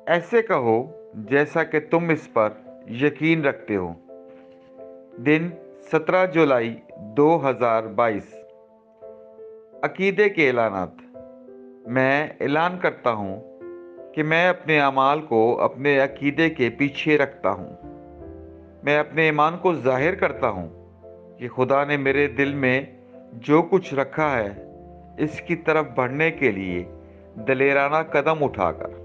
ऐसे कहो जैसा कि तुम इस पर यकीन रखते हो। दिन 17 जुलाई 2022। अकीदे के ऐलानात। मैं ऐलान करता हूँ कि मैं अपने अमाल को अपने अकीदे के पीछे रखता हूँ। मैं अपने ईमान को जाहिर करता हूँ कि खुदा ने मेरे दिल में जो कुछ रखा है, इसकी तरफ बढ़ने के लिए दलेराना कदम उठाकर।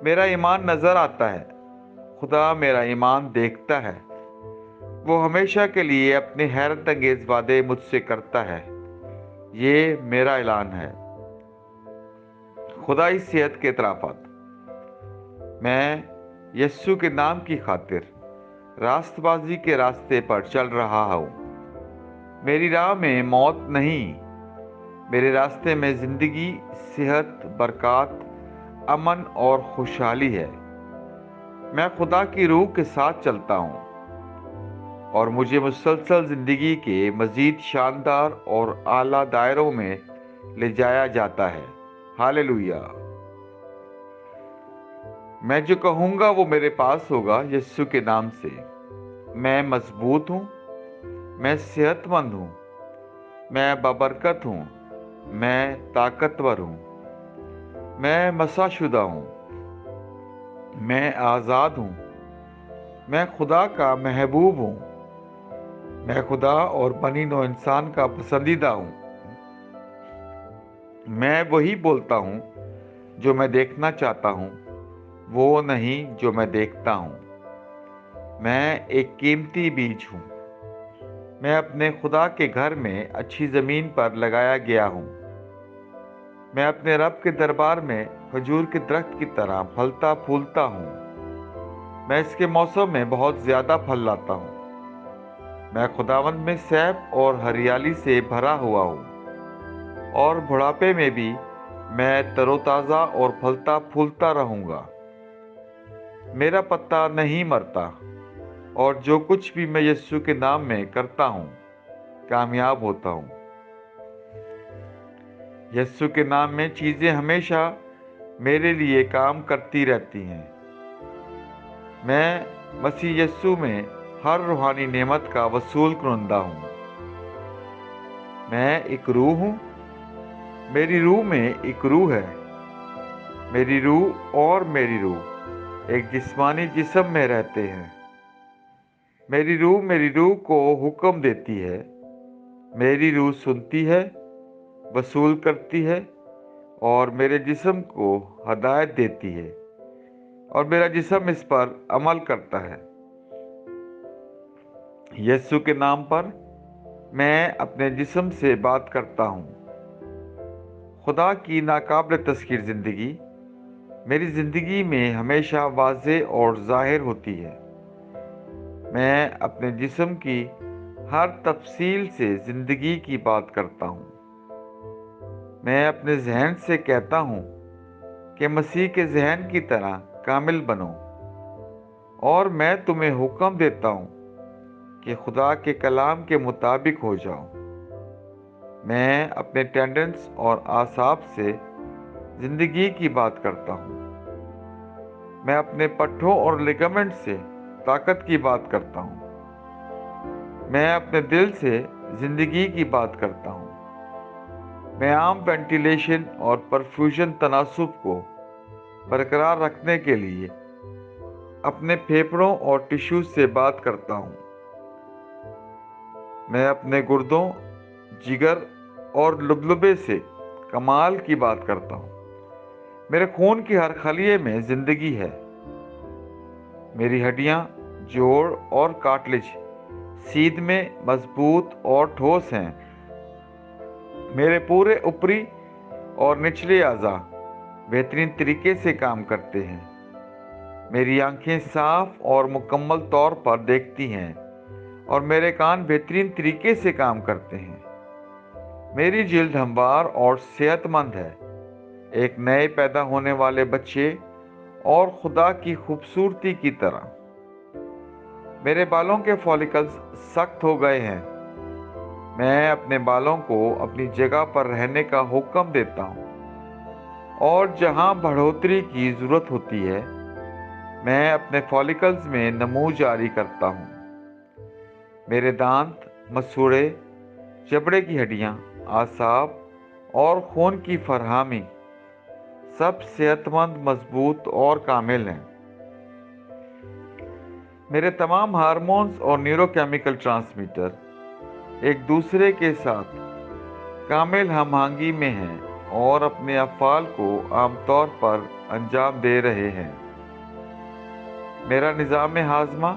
मेरा ईमान नजर आता है, खुदा मेरा ईमान देखता है। वो हमेशा के लिए अपने हैरत अंगेज वादे मुझसे करता है। ये मेरा ऐलान है। खुदाई सेहत के इतराफात। मैं यस्सु के नाम की खातिर रास्तबाजी के रास्ते पर चल रहा हूँ। मेरी राह में मौत नहीं, मेरे रास्ते में जिंदगी, सेहत, बरकत, अमन और खुशहाली है। मैं खुदा की रूह के साथ चलता हूँ और मुझे मुसलसल जिंदगी के मजीद शानदार और आला दायरों में ले जाया जाता है। हालेलुया। मैं जो कहूँगा वो मेरे पास होगा यीशु के नाम से। मैं मजबूत हूँ, मैं सेहतमंद हूँ, मैं बबरकत हूँ, मैं ताकतवर हूँ, मैं मसाशुदा हूँ, मैं आज़ाद हूँ, मैं खुदा का महबूब हूँ, मैं खुदा और बनी नौ इंसान का पसंदीदा हूँ। मैं वही बोलता हूँ जो मैं देखना चाहता हूँ, वो नहीं जो मैं देखता हूँ। मैं एक कीमती बीज हूँ। मैं अपने खुदा के घर में अच्छी ज़मीन पर लगाया गया हूँ। मैं अपने रब के दरबार में खजूर के दरख्त की तरह फलता फूलता हूँ। मैं इसके मौसम में बहुत ज़्यादा फल लाता हूँ। मैं खुदावंद में सैफ और हरियाली से भरा हुआ हूँ और बुढ़ापे में भी मैं तरोताज़ा और फलता फूलता रहूँगा। मेरा पत्ता नहीं मरता और जो कुछ भी मैं यीशु के नाम में करता हूँ, कामयाब होता हूँ। यीशु के नाम में चीज़ें हमेशा मेरे लिए काम करती रहती हैं। मैं मसीह यीशु में हर रूहानी नेमत का वसूल कुनंदा हूँ। मैं एक रूह हूँ। मेरी रूह में एक रूह है। मेरी रूह और मेरी रूह एक जिस्मानी जिस्म में रहते हैं। मेरी रूह को हुक्म देती है। मेरी रूह सुनती है, वसूल करती है और मेरे जिस्म को हदायत देती है और मेरा जिस्म इस पर अमल करता है। यीशु के नाम पर मैं अपने जिस्म से बात करता हूँ। खुदा की नाकाबिल तस्खीर ज़िंदगी मेरी ज़िंदगी में हमेशा वाज़े और ज़ाहिर होती है। मैं अपने जिस्म की हर तफसील से ज़िंदगी की बात करता हूँ। मैं अपने जहन से कहता हूँ कि मसीह के जहन की तरह कामिल बनो और मैं तुम्हें हुक्म देता हूँ कि खुदा के कलाम के मुताबिक हो जाओ। मैं अपने टेंडेंस और आसाब से ज़िंदगी की बात करता हूँ। मैं अपने पट्ठों और लिगामेंट से ताकत की बात करता हूँ। मैं अपने दिल से ज़िंदगी की बात करता हूँ। मैं आम वेंटिलेशन और परफ्यूजन तनासुब को बरकरार रखने के लिए अपने फेफड़ों और टिश्यूज से बात करता हूँ। मैं अपने गुर्दों, जिगर और लुबलुबे से कमाल की बात करता हूँ। मेरे खून की हर खलिए में जिंदगी है। मेरी हड्डियाँ, जोड़ और कार्टिलेज सीध में मजबूत और ठोस हैं। मेरे पूरे ऊपरी और निचले अज़ा बेहतरीन तरीके से काम करते हैं। मेरी आंखें साफ और मुकम्मल तौर पर देखती हैं और मेरे कान बेहतरीन तरीके से काम करते हैं। मेरी जिल्द हमवार और सेहतमंद है, एक नए पैदा होने वाले बच्चे और खुदा की खूबसूरती की तरह। मेरे बालों के फॉलिकल्स सख्त हो गए हैं। मैं अपने बालों को अपनी जगह पर रहने का हुक्म देता हूँ। اور جہاں بڑھوتری کی ضرورت ہوتی ہے میں اپنے فالیکلز میں نمو جاری کرتا ہوں۔ میرے دانت، مسوڑے، جبڑے کی ہڈیاں، اعصاب اور خون کی فراہمی سب صحت مند، مضبوط اور کامل ہیں۔ میرے تمام ہارمونز اور نیورو کیمیکل ٹرانسمیٹر ایک دوسرے کے ساتھ کامل ہم آہنگی میں ہیں اور اپنے افعال کو عام طور پر انجام دے رہے ہیں۔ میرا نظام ہاضمہ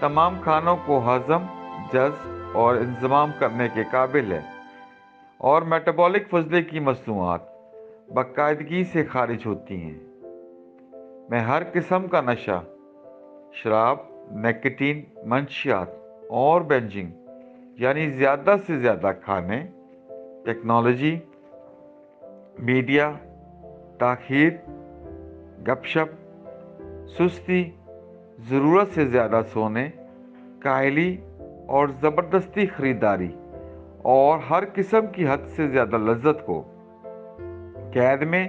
تمام کھانوں کو ہضم، جذب اور انضمام کرنے کے قابل ہے، اور میٹابولک فضلے کی مصنوعات باقاعدگی سے خارج ہوتی ہیں۔ میں ہر قسم کا نشہ، شراب، نکوٹین، منشیات اور بینجنگ یعنی زیادہ سے زیادہ کھانے، ٹیکنالوجی، میڈیا، تاخیر، گپ شپ، سستی، ضرورت سے زیادہ سونے، کاہلی اور زبردستی خریداری اور ہر قسم کی حد سے زیادہ لذت کو قید میں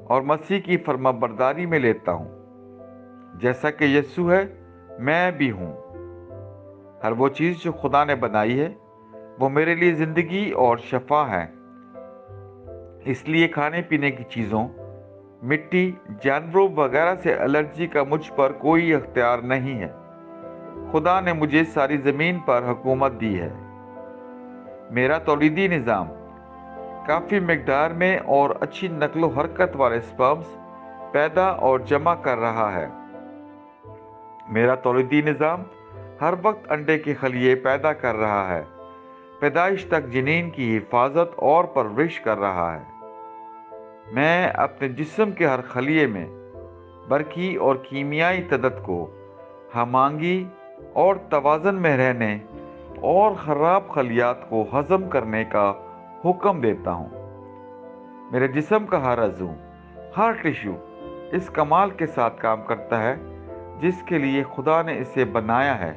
اور مسیح کی فرما برداری میں لیتا ہوں۔ جیسا کہ یسوع ہے میں بھی ہوں۔ ہر وہ چیز جو خدا نے بنائی ہے وہ میرے لیے زندگی اور شفا ہے۔ اس لیے کھانے پینے کی چیزوں، مٹی، جانوروں وغیرہ سے الرجی کا مجھ پر کوئی اختیار نہیں ہے۔ خدا نے مجھے ساری زمین پر حکومت دی ہے۔ میرا تولیدی نظام کافی مقدار میں اور اچھی نقل و حرکت والے سپرمز پیدا اور جمع کر رہا ہے۔ میرا تولیدی نظام ہر وقت انڈے کے خلیے پیدا کر رہا ہے، پیدائش تک جنین کی حفاظت اور پرورش کر رہا ہے۔ میں اپنے جسم کے ہر خلیے میں برقی اور کیمیائی تعدد کو ہم آہنگی اور توازن میں رہنے اور خراب خلیات کو ہضم کرنے کا حکم دیتا ہوں۔ میرے جسم کا ہر عضو، ہر ٹشو اس کمال کے ساتھ کام کرتا ہے جس کے لیے خدا نے اسے بنایا ہے،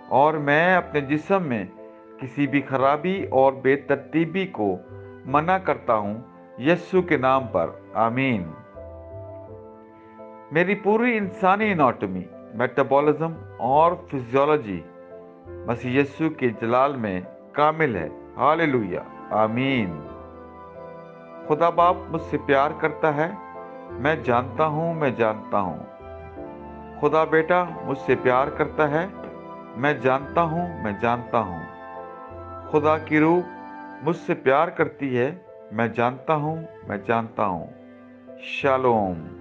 اور میں اپنے جسم میں کسی بھی خرابی اور بے ترتیبی کو منع کرتا ہوں یسوع کے نام پر، آمین۔ میری پوری انسانی اناٹمی، میٹابولزم اور فزیولوجی مسیح یسوع کے جلال میں کامل ہے، ہاللویا، آمین۔ خدا باپ مجھ سے پیار کرتا ہے، میں جانتا ہوں، میں جانتا ہوں۔ خدا بیٹا مجھ سے پیار کرتا ہے، میں جانتا ہوں، میں جانتا ہوں۔ خدا کی روح مجھ سے پیار کرتی ہے، میں جانتا ہوں، میں جانتا ہوں۔ شالوم۔